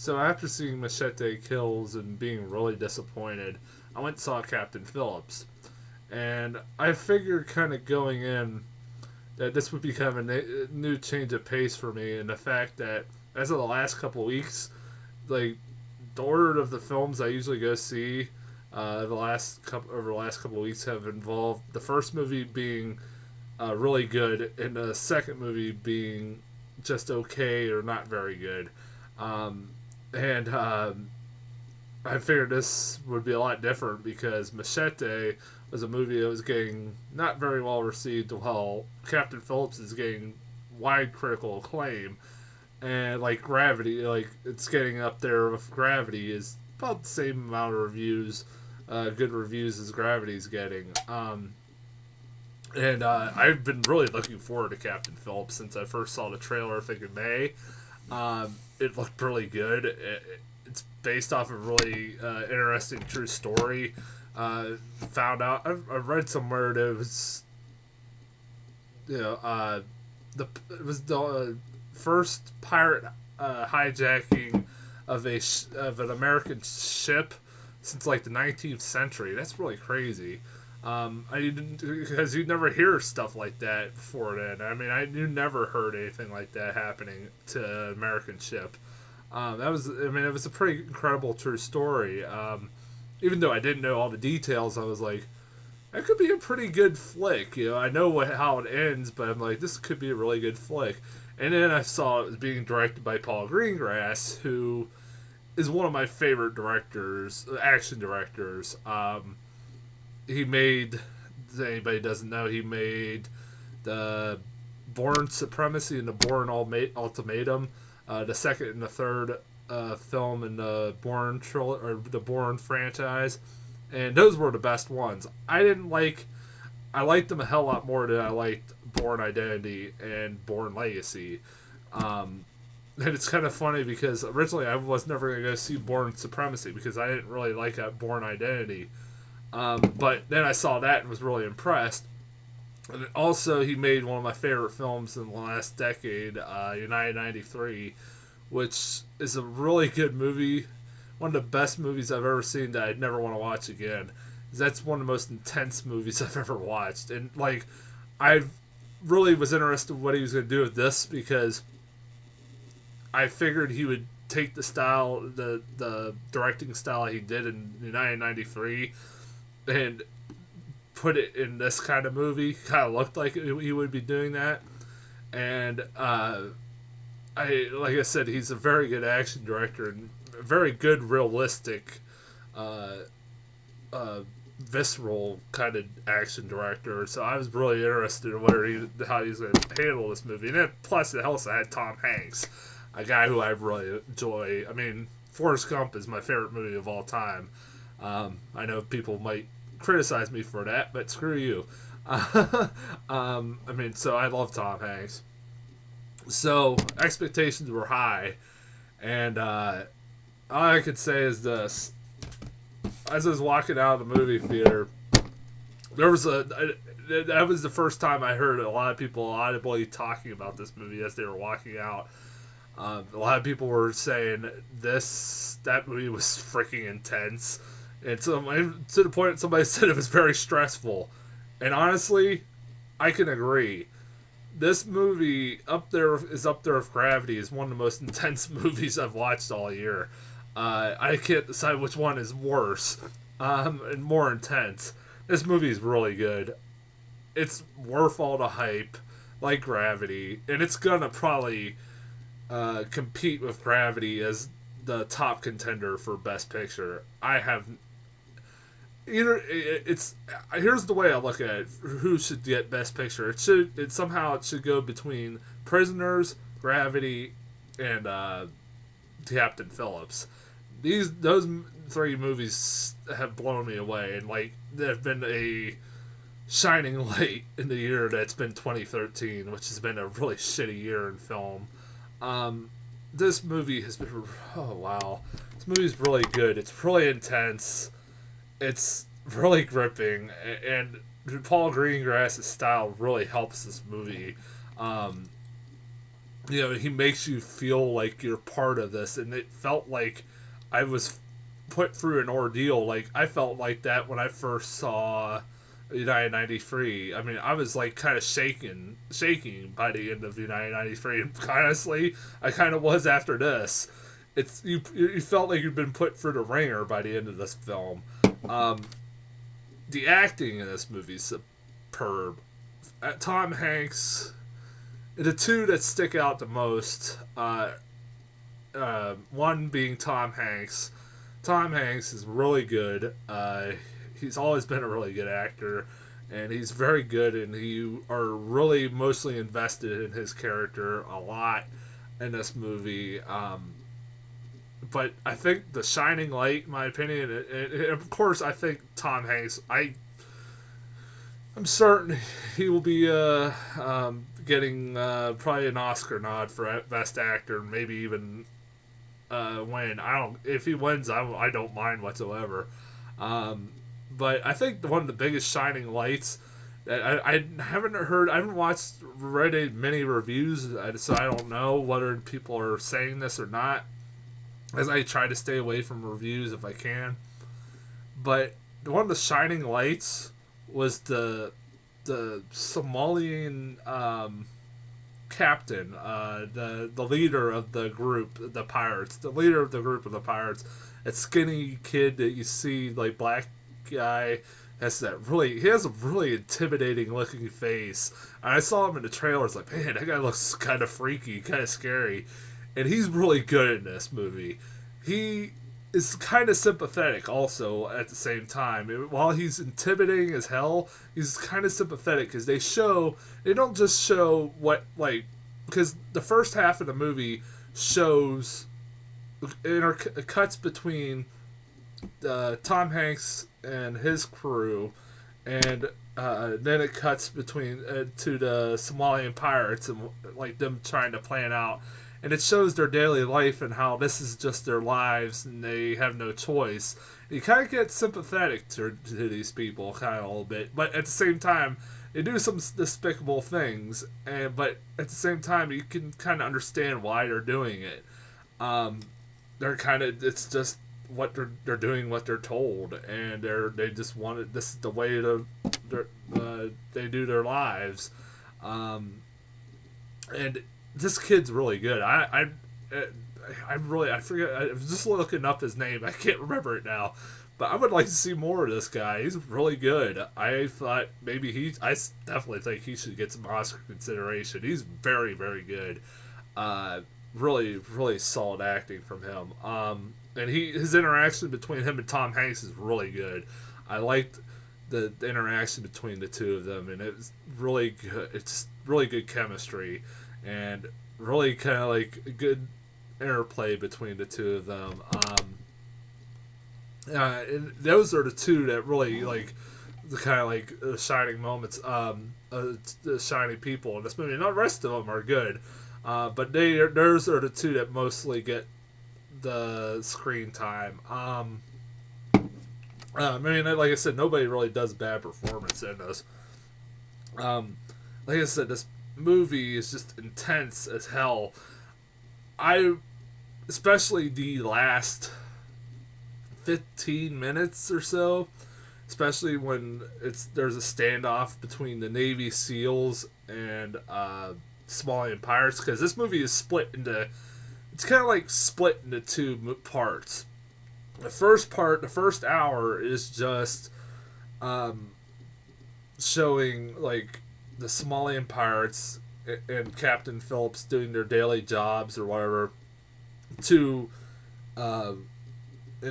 So after seeing Machete Kills and being really disappointed, I went and saw Captain Phillips. And I figured kind of going in that this would be kind of a new change of pace for me, and the fact that as of the last couple of weeks, like the order of the films I usually go see over the last couple of weeks have involved the first movie being really good and the second movie being just okay or not very good. And I figured this would be a lot different because Machete was a movie that was getting not very well received, while Captain Phillips is getting wide critical acclaim. And like Gravity, like it's getting up there with Gravity is about the same amount of reviews, good reviews as Gravity's getting. And I've been really looking forward to Captain Phillips since I first saw the trailer, I think in May. It looked really good. It's based off a really interesting true story. Found out I read somewhere that it was, it was the first pirate hijacking of of an American ship since like the 19th century. That's really crazy. I didn't, because you never hear stuff like that before then. I mean, you never heard anything like that happening to an American ship. It was a pretty incredible true story. Even though I didn't know all the details, I was like, that could be a pretty good flick. I know how it ends, but I'm like, this could be a really good flick. And then I saw it was being directed by Paul Greengrass, who is one of my favorite directors, action directors. He made, if anybody doesn't know, he made the Bourne Supremacy and the Bourne Ultimatum, the second and the third film in the the Bourne franchise, and those were the best ones. I liked them a hell lot more than I liked Bourne Identity and Bourne Legacy. And it's kind of funny because originally I was never going to go see Bourne Supremacy because I didn't really like that Bourne Identity. But then I saw that and was really impressed. And also, he made one of my favorite films in the last decade, United 93, which is a really good movie. One of the best movies I've ever seen that I'd never want to watch again. That's one of the most intense movies I've ever watched. And, like, I really was interested in what he was going to do with this because I figured he would take the directing style he did in United 93 and put it in this kind of movie. Kind of looked like he would be doing that. And like I said, he's a very good action director and a very good realistic visceral kind of action director. So I was really interested in how he's going to handle this movie. And then plus it also had Tom Hanks, a guy who I really enjoy. I mean, Forrest Gump is my favorite movie of all time. I know people might criticize me for that, but screw you. So I love Tom Hanks. So expectations were high, and all I could say is this: as I was walking out of the movie theater, that was the first time I heard a lot of people audibly talking about this movie as they were walking out. A lot of people were saying that movie was freaking intense. And so, to the point that somebody said it was very stressful. And honestly, I can agree. This movie is up there with Gravity is one of the most intense movies I've watched all year. I can't decide which one is worse and more intense. This movie is really good. It's worth all the hype, like Gravity, and it's gonna probably compete with Gravity as the top contender for Best Picture. Here's the way I look at it. Who should get Best Picture? It should go between Prisoners, Gravity, and Captain Phillips. Those three movies have blown me away, and like they've been a shining light in the year that's been 2013, which has been a really shitty year in film. This movie has been this movie's really good. It's really intense. It's really gripping, and Paul Greengrass' style really helps this movie. he makes you feel like you're part of this, and it felt like I was put through an ordeal. Like I felt like that when I first saw United 93. I mean, I was like kind of shaking by the end of United 93. And honestly, I kind of was after this. You felt like you'd been put through the ringer by the end of this film. Um, the acting in this movie is superb. Tom Hanks, the two that stick out the most, one being Tom Hanks. Tom Hanks is really good. He's always been a really good actor, and he's very good, and you are really mostly invested in his character a lot in this movie. But I think the shining light, in my opinion, and of course, I think Tom Hanks. I'm certain he will be getting probably an Oscar nod for Best Actor, maybe even win. I don't. If he wins, I don't mind whatsoever. But I think one of the biggest shining lights that I haven't heard, I haven't read many reviews, so I don't know whether people are saying this or not. As I try to stay away from reviews if I can, but one of the shining lights was the Somalian captain, the leader of the group, the pirates, the leader of the group of the pirates, that skinny kid that you see, like black guy, he has a really intimidating looking face. And I saw him in the trailers, like, man, that guy looks kind of freaky, kind of scary, and he's really good in this movie. He is kind of sympathetic also at the same time. While he's intimidating as hell, he's kind of sympathetic because they don't just show because the first half of the movie shows cuts between Tom Hanks and his crew, and then it cuts between to the Somalian pirates and like them trying to plan out. And it shows their daily life and how this is just their lives and they have no choice. You kind of get sympathetic to these people, kind of a little bit, but at the same time, they do some despicable things. But at the same time, you can kind of understand why they're doing it. It's just what they're doing, what they're told, and they just want it. This is the way they do their lives, and this kid's really good. I forget. I was just looking up his name. I can't remember it now, but I would like to see more of this guy. He's really good. I thought I definitely think he should get some Oscar consideration. He's very, very good. Really, really solid acting from him. And his interaction between him and Tom Hanks is really good. I liked the interaction between the two of them, and it was really good. It's really good chemistry. And really kind of like a good interplay between the two of them. And those are the two that really like the kind of like shining moments, the shining people in this movie. And the rest of them are good, but those are the two that mostly get the screen time. I mean, like I said, nobody really does bad performance in this. Like I said, this movie is just intense as hell. Especially the last 15 minutes or so, especially when there's a standoff between the Navy SEALs and Somalian pirates, because this movie is it's kind of like split into two parts. The first hour is just showing like the Somalian pirates and Captain Phillips doing their daily jobs or whatever. In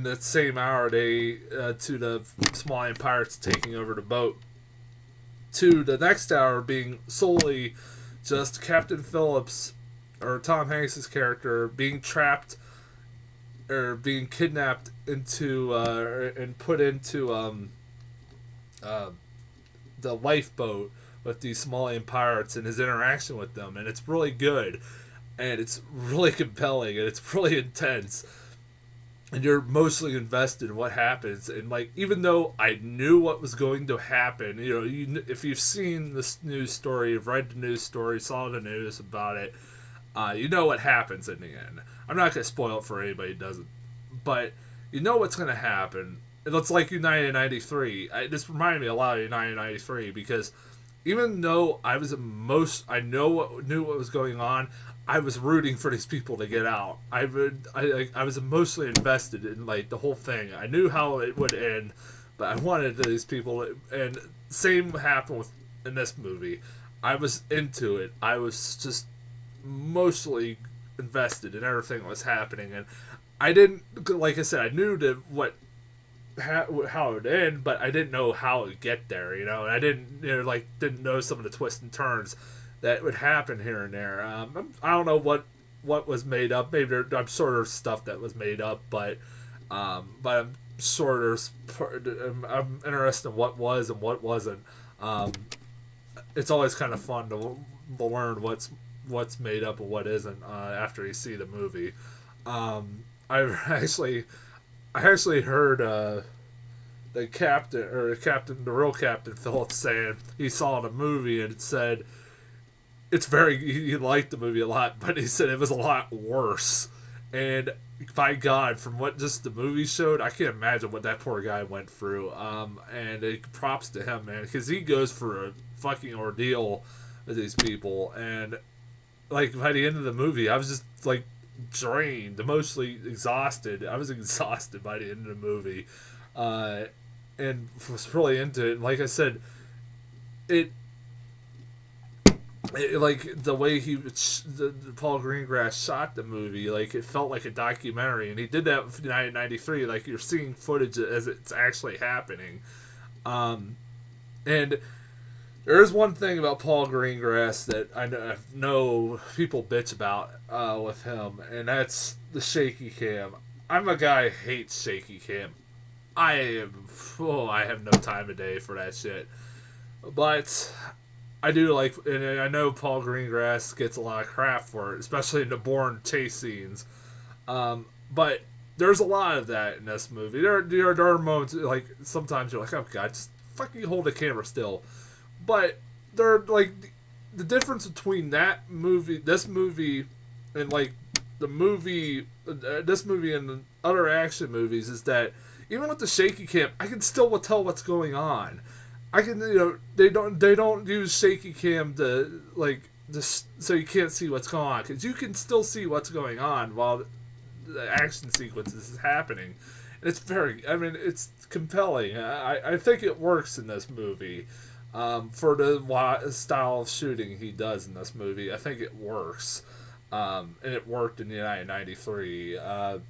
that same hour, to the Somalian pirates taking over the boat. To the next hour being solely just Captain Phillips or Tom Hanks' character being trapped or being kidnapped into and put into the lifeboat with these Somalian pirates and his interaction with them, and it's really good, and it's really compelling, and it's really intense, and you're mostly invested in what happens. And like, even though I knew what was going to happen, if you've seen this news story, you've read the news story, saw the news about it, You know what happens in the end. I'm not gonna spoil it for anybody who doesn't, but you know what's gonna happen. It's like United '93. This reminded me a lot of United '93 because even though knew what was going on, I was rooting for these people to get out. I was emotionally invested in like the whole thing. I knew how it would end, but I wanted these people. And same happened in this movie. I was into it. I was just mostly invested in everything that was happening, and I didn't, like I said, I knew how it would end, but I didn't know how it would get there, and I didn't know some of the twists and turns that would happen here and there. I don't know what was made up. Maybe I'm sure there's stuff that was made up, but I'm sure I'm interested in what was and what wasn't. It's always kind of fun to learn what's made up and what isn't after you see the movie. I actually heard the real Captain Phillips saying he saw the movie and said he liked the movie a lot, but he said it was a lot worse. And by God, from what just the movie showed, I can't imagine what that poor guy went through. And props to him, man, because he goes for a fucking ordeal with these people. And like by the end of the movie, I was just like drained, emotionally exhausted. I was exhausted by the end of the movie, and was really into it. And like I said, it like the way Paul Greengrass shot the movie, like it felt like a documentary, and he did that with 1993. Like you're seeing footage as it's actually happening, and there is one thing about Paul Greengrass that I know people bitch about with him, and that's the shaky cam. I'm a guy who hates shaky cam. I have no time of day for that shit. But I do like, and I know Paul Greengrass gets a lot of crap for it, especially in the Bourne chase scenes. But there's a lot of that in this movie. There are moments, like, sometimes you're like, oh god, just fucking hold the camera still. But they're like the difference between this movie, and like this movie and the other action movies is that even with the shaky cam, I can still tell what's going on. I can, they don't use shaky cam to like just so you can't see what's going on, because you can still see what's going on while the action sequences is happening. And it's it's compelling. I think it works in this movie. For the style of shooting he does in this movie, I think it works, and it worked in United '93.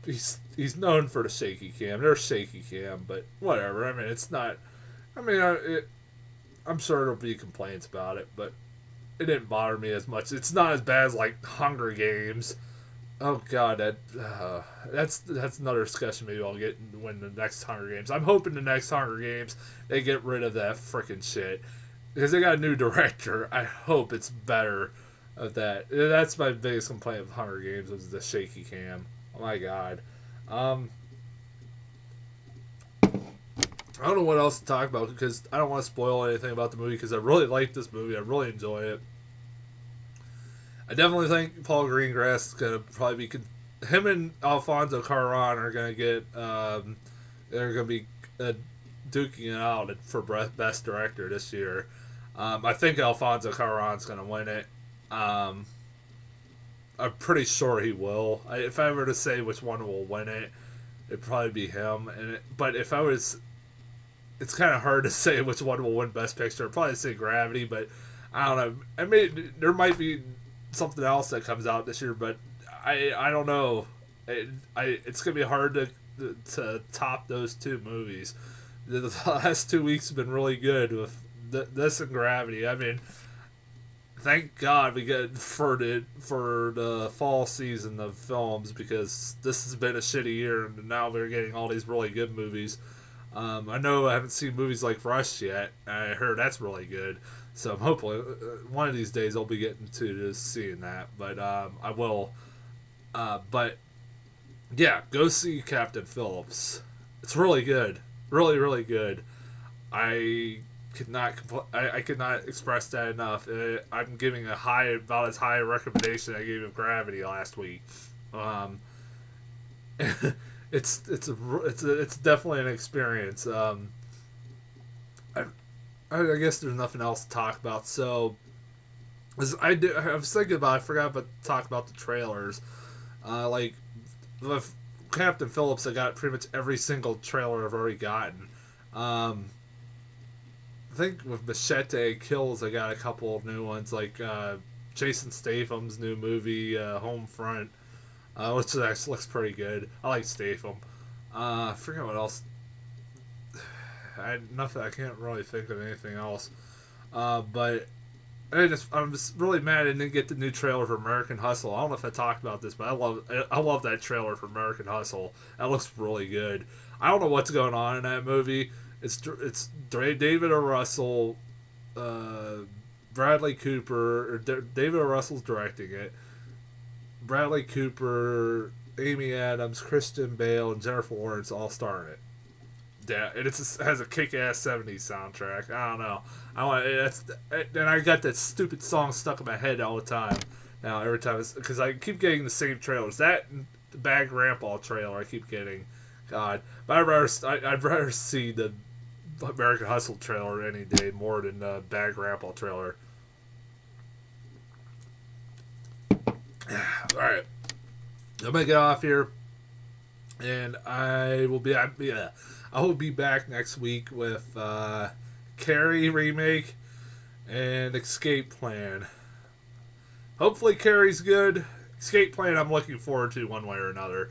He's known for the shaky cam. There's shaky cam, but whatever. It's not. I'm sure there'll be complaints about it, but it didn't bother me as much. It's not as bad as like Hunger Games. Oh god, that's another discussion maybe I'll get when the next Hunger Games. I'm hoping the next Hunger Games they get rid of that freaking shit, because they got a new director. I hope it's better of that. That's my biggest complaint with Hunger Games was the shaky cam. Oh my god. I don't know what else to talk about because I don't want to spoil anything about the movie, because I really like this movie. I really enjoy it. I definitely think Paul Greengrass is going to probably be... him and Alfonso Cuarón are going to get... they're going to be duking it out for Best Director this year. I think Alfonso Cuarón's going to win it. I'm pretty sure he will. If I were to say which one will win it, it'd probably be him. But if I was... It's kind of hard to say which one will win Best Picture. I'd probably say Gravity, but I don't know. There might be something else that comes out this year, but I don't know. It's gonna be hard to top those two movies. The last 2 weeks have been really good with this and Gravity. Thank God we got for the fall season of films, because this has been a shitty year, and now we're getting all these really good movies. I know I haven't seen movies like Rush yet. I heard that's really good. So I'm hopefully one of these days I'll be getting to just seeing that. But I will. But yeah, go see Captain Phillips. It's really good. Really, really good. I I could not express that enough. I'm giving about as high a recommendation I gave of Gravity last week. Um, it's definitely an experience. I, I guess there's nothing else to talk about. So, I was thinking about. I forgot about to talk about the trailers. Like with Captain Phillips, I got pretty much every single trailer I've already gotten. Um, I think with Machete Kills, I got a couple of new ones, like Jason Statham's new movie, Homefront, which actually looks pretty good. I like Statham. I forget what else. Nothing. I can't really think of anything else. But I'm just really mad I didn't get the new trailer for American Hustle. I don't know if I talked about this, but I love that trailer for American Hustle. That looks really good. I don't know what's going on in that movie. It's David O. Russell, Bradley Cooper. David O. Russell's directing it. Bradley Cooper, Amy Adams, Christian Bale, and Jennifer Lawrence all star in it. Yeah, and it has a kick-ass '70s soundtrack. I don't know. And I got that stupid song stuck in my head all the time. Now every time, because I keep getting the same trailers. That and the Bad Grandpa trailer I keep getting. God, but I'd rather see the American Hustle trailer any day more than the Bad Grandpa trailer. All right, I'm gonna get off here, and I will be back next week with Carrie remake and Escape Plan. Hopefully Carrie's good. Escape Plan I'm looking forward to one way or another,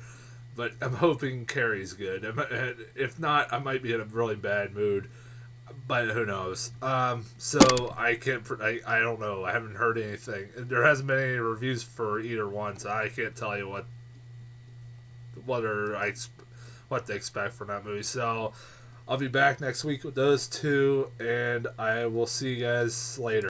but I'm hoping Carrie's good. If not, I might be in a really bad mood, but who knows. So I can't. I don't know. I haven't heard anything. There hasn't been any reviews for either one, so I can't tell you what to expect from that movie. So I'll be back next week with those two, and I will see you guys later.